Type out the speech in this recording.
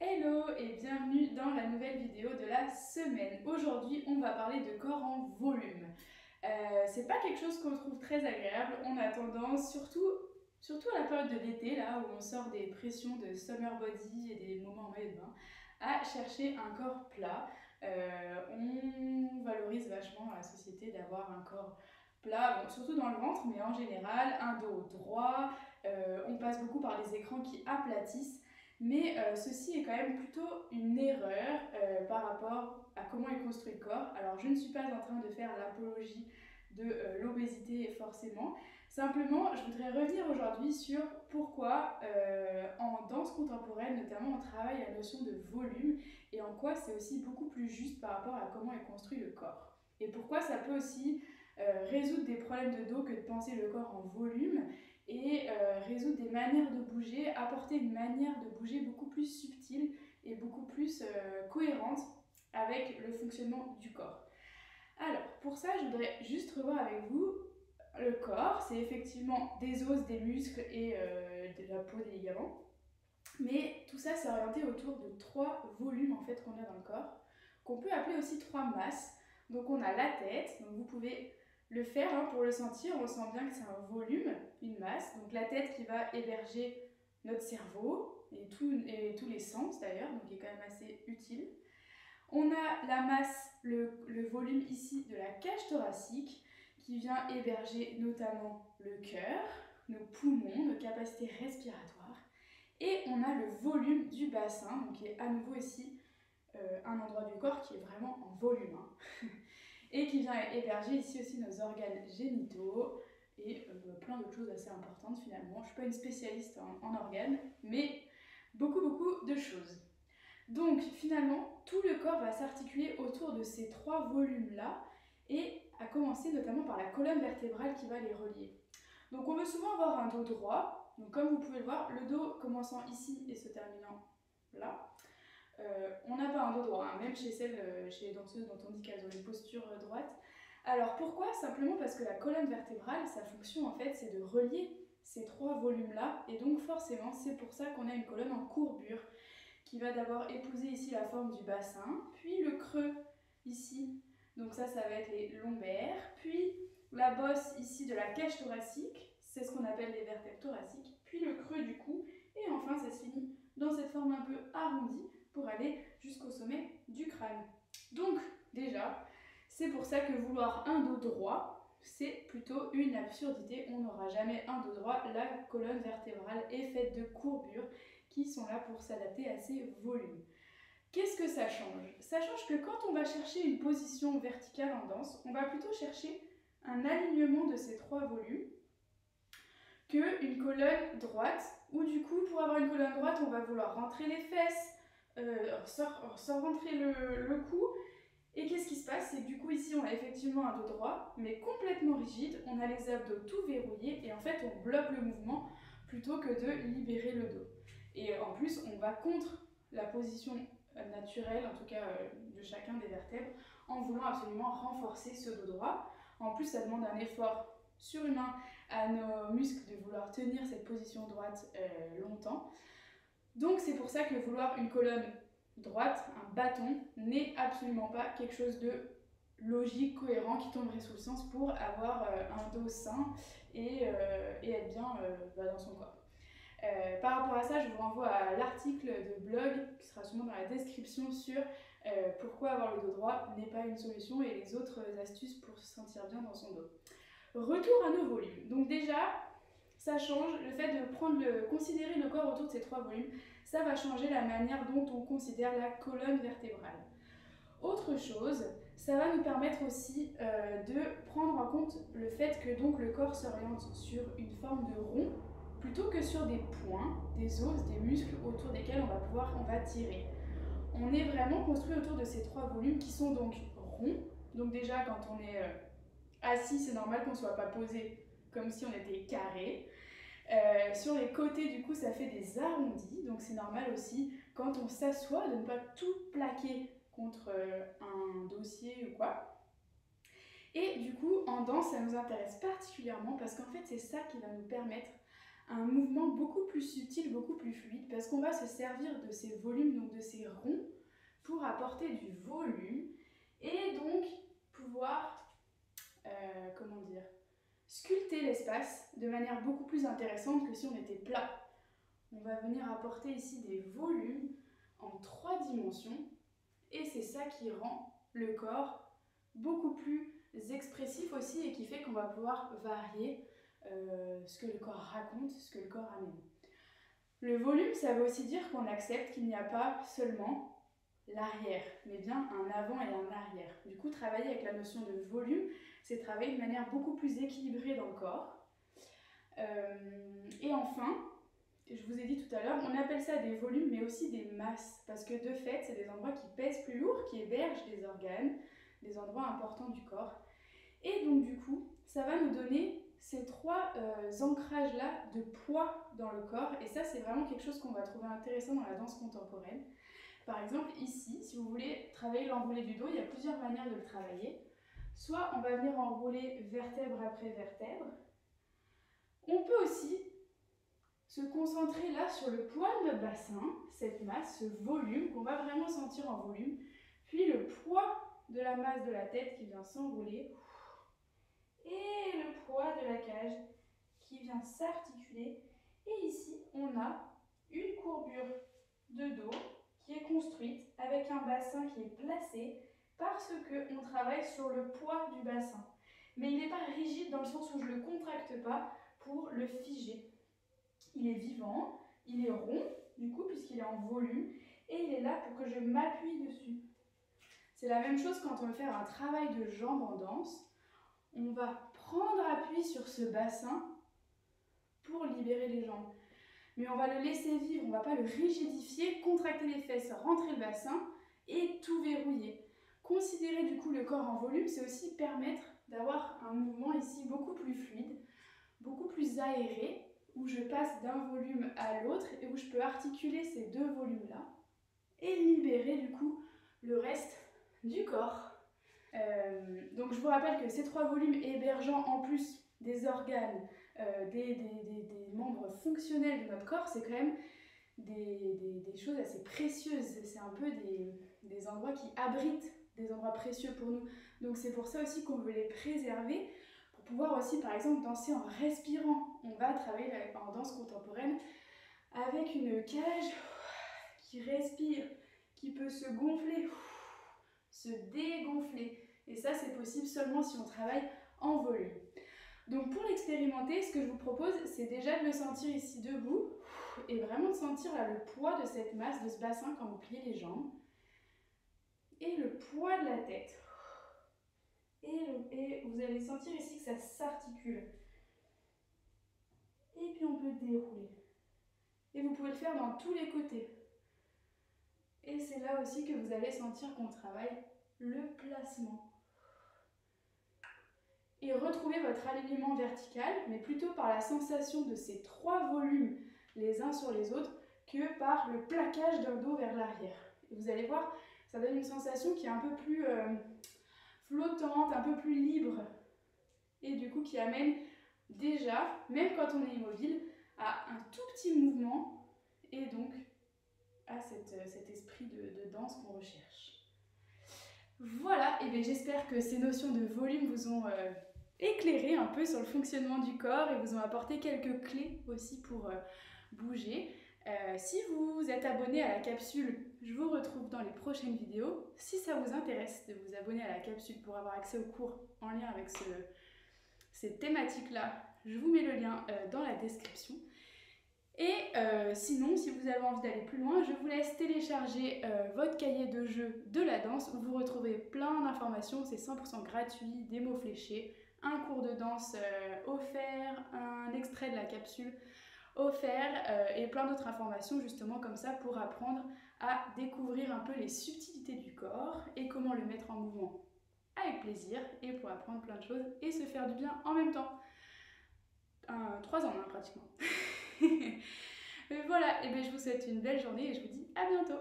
Hello et bienvenue dans la nouvelle vidéo de la semaine. Aujourd'hui, on va parler de corps en volume. C'est pas quelque chose qu'on trouve très agréable. On a tendance, surtout à la période de l'été, là où on sort des pressions de summer body et des moments en maillot de bain, à chercher un corps plat. On valorise vachement dans la société d'avoir un corps plat, bon, surtout dans le ventre, mais en général, un dos droit. On passe beaucoup par les écrans qui aplatissent. Mais ceci est quand même plutôt une erreur par rapport à comment est construit le corps. Alors je ne suis pas en train de faire l'apologie de l'obésité forcément. Simplement, je voudrais revenir aujourd'hui sur pourquoi en danse contemporaine, notamment, on travaille la notion de volume et en quoi c'est aussi beaucoup plus juste par rapport à comment est construit le corps. Et pourquoi ça peut aussi résoudre des problèmes de dos que de penser le corps en volume et résoudre des manières de bouger, apporter une manière de bouger beaucoup plus subtile et beaucoup plus cohérente avec le fonctionnement du corps. Alors, pour ça, je voudrais juste revoir avec vous le corps. C'est effectivement des os, des muscles et de la peau, des ligaments. Mais tout ça, c'est orienté autour de trois volumes en fait qu'on a dans le corps, qu'on peut appeler aussi trois masses. Donc on a la tête, donc vous pouvez le faire pour le sentir, on sent bien que c'est un volume, une masse. Donc la tête qui va héberger notre cerveau et tous les sens d'ailleurs, donc qui est quand même assez utile. On a la masse, le volume ici de la cage thoracique qui vient héberger notamment le cœur, nos poumons, nos capacités respiratoires. Et on a le volume du bassin, donc qui est à nouveau ici un endroit du corps qui est vraiment en volume. Et qui vient héberger ici aussi nos organes génitaux et plein d'autres choses assez importantes finalement. Je ne suis pas une spécialiste en organes, mais beaucoup de choses. Donc finalement, tout le corps va s'articuler autour de ces trois volumes-là et à commencer notamment par la colonne vertébrale qui va les relier. Donc on veut souvent avoir un dos droit. Donc comme vous pouvez le voir, le dos commençant ici et se terminant là. On n'a pas un dos droit, même chez les danseuses dont on dit qu'elles ont une posture droite. Alors pourquoi? Simplement parce que la colonne vertébrale, sa fonction en fait, c'est de relier ces trois volumes-là. Et donc forcément, c'est pour ça qu'on a une colonne en courbure qui va d'abord épouser ici la forme du bassin, puis le creux ici. Donc ça va être les lombaires, puis la bosse ici de la cage thoracique, c'est ce qu'on appelle les vertèbres thoraciques, puis le creux du cou, et enfin ça se finit dans cette forme un peu arrondie pour aller jusqu'au sommet du crâne. Donc déjà, c'est pour ça que vouloir un dos droit, c'est plutôt une absurdité. On n'aura jamais un dos droit. La colonne vertébrale est faite de courbures qui sont là pour s'adapter à ces volumes. Qu'est-ce que ça change? Ça change que quand on va chercher une position verticale en danse, on va plutôt chercher un alignement de ces trois volumes qu'une colonne droite, où du coup, pour avoir une colonne droite, on va vouloir rentrer les fesses, sans rentrer le cou. Et qu'est-ce qui se passe? C'est que du coup, ici, on a effectivement un dos droit, mais complètement rigide. On a les abdos tout verrouillés et en fait, on bloque le mouvement plutôt que de libérer le dos. Et en plus, on va contre la position naturelle, en tout cas de chacun des vertèbres, en voulant absolument renforcer ce dos droit. En plus, ça demande un effort surhumain à nos muscles de vouloir tenir cette position droite longtemps. Donc c'est pour ça que vouloir une colonne droite, un bâton, n'est absolument pas quelque chose de logique, cohérent, qui tomberait sous le sens pour avoir un dos sain et être bien dans son corps. Par rapport à ça, je vous renvoie à l'article de blog qui sera sûrement dans la description sur pourquoi avoir le dos droit n'est pas une solution et les autres astuces pour se sentir bien dans son dos. Retour à nos volumes. Donc déjà, ça change le fait de considérer le corps autour de ces trois volumes. Ça va changer la manière dont on considère la colonne vertébrale. Autre chose, ça va nous permettre aussi de prendre en compte le fait que donc le corps s'oriente sur une forme de rond plutôt que sur des points, des os, des muscles autour desquels on va tirer. On est vraiment construit autour de ces trois volumes qui sont donc ronds. Donc déjà quand on est assis, c'est normal qu'on ne soit pas posé comme si on était carré. Sur les côtés, du coup, ça fait des arrondis, donc c'est normal aussi quand on s'assoit de ne pas tout plaquer contre un dossier ou quoi. Et du coup, en danse, ça nous intéresse particulièrement parce qu'en fait, c'est ça qui va nous permettre un mouvement beaucoup plus subtil, beaucoup plus fluide, parce qu'on va se servir de ces volumes, donc de ces ronds, pour apporter du volume et donc pouvoir, comment dire, sculpter l'espace de manière beaucoup plus intéressante que si on était plat. On va venir apporter ici des volumes en 3 dimensions et c'est ça qui rend le corps beaucoup plus expressif aussi et qui fait qu'on va pouvoir varier ce que le corps raconte, ce que le corps amène. Le volume, ça veut aussi dire qu'on accepte qu'il n'y a pas seulement l'arrière, mais bien un avant et un arrière. Du coup, travailler avec la notion de volume, c'est travailler de manière beaucoup plus équilibrée dans le corps. Et enfin, je vous ai dit tout à l'heure, on appelle ça des volumes, mais aussi des masses, parce que de fait, c'est des endroits qui pèsent plus lourd, qui hébergent des organes, des endroits importants du corps. Et donc du coup, ça va nous donner ces 3 ancrages-là de poids dans le corps, et ça, c'est vraiment quelque chose qu'on va trouver intéressant dans la danse contemporaine. Par exemple, ici, si vous voulez travailler l'enroulé du dos, il y a plusieurs manières de le travailler. Soit on va venir enrouler vertèbre après vertèbre. On peut aussi se concentrer là sur le poids de notre bassin, cette masse, ce volume qu'on va vraiment sentir en volume, puis le poids de la masse de la tête qui vient s'enrouler, et le poids de la cage qui vient s'articuler. Et ici, on a une courbure de dos qui est construite avec un bassin qui est placé parce qu'on travaille sur le poids du bassin. Mais il n'est pas rigide dans le sens où je ne le contracte pas pour le figer. Il est vivant, il est rond, du coup, puisqu'il est en volume, et il est là pour que je m'appuie dessus. C'est la même chose quand on veut faire un travail de jambes en danse. On va prendre appui sur ce bassin pour libérer les jambes. Mais on va le laisser vivre, on ne va pas le rigidifier, contracter les fesses, rentrer le bassin et tout verrouiller. Considérer du coup le corps en volume, c'est aussi permettre d'avoir un mouvement ici beaucoup plus fluide, beaucoup plus aéré, où je passe d'un volume à l'autre et où je peux articuler ces 2 volumes-là et libérer du coup le reste du corps. Donc je vous rappelle que ces 3 volumes hébergeant en plus des organes, des membres fonctionnels de notre corps, c'est quand même des choses assez précieuses. C'est un peu des endroits qui abritent des endroits précieux pour nous. Donc c'est pour ça aussi qu'on veut les préserver, pour pouvoir aussi par exemple danser en respirant. On va travailler en danse contemporaine avec une cage qui respire, qui peut se gonfler, se dégonfler. Et ça, c'est possible seulement si on travaille en volume. Donc pour l'expérimenter, ce que je vous propose, c'est déjà de le sentir ici debout et vraiment de sentir là, le poids de cette masse, de ce bassin quand vous pliez les jambes. Et le poids de la tête. Et vous allez sentir ici que ça s'articule. Et puis on peut dérouler. Et vous pouvez le faire dans tous les côtés. Et c'est là aussi que vous allez sentir qu'on travaille le placement. Et retrouvez votre alignement vertical, mais plutôt par la sensation de ces 3 volumes les uns sur les autres que par le plaquage d'un dos vers l'arrière. Et vous allez voir, ça donne une sensation qui est un peu plus flottante, un peu plus libre, et du coup qui amène déjà, même quand on est immobile, à un tout petit mouvement, et donc à cet esprit de danse qu'on recherche. Voilà, et bien j'espère que ces notions de volume vous ont éclairé un peu sur le fonctionnement du corps et vous ont apporté quelques clés aussi pour bouger. Si vous êtes abonné à la capsule, je vous retrouve dans les prochaines vidéos. Si ça vous intéresse de vous abonner à la capsule pour avoir accès aux cours en lien avec ces thématiques-là, je vous mets le lien dans la description. Et sinon, si vous avez envie d'aller plus loin, je vous laisse télécharger votre cahier de jeu de la danse où vous retrouvez plein d'informations, c'est 100% gratuit, des mots fléchés, un cours de danse offert, un extrait de la capsule offert et plein d'autres informations justement comme ça pour apprendre à découvrir un peu les subtilités du corps et comment le mettre en mouvement avec plaisir et pour apprendre plein de choses et se faire du bien en même temps. 3 ans pratiquement. Mais voilà, et bien je vous souhaite une belle journée et je vous dis à bientôt.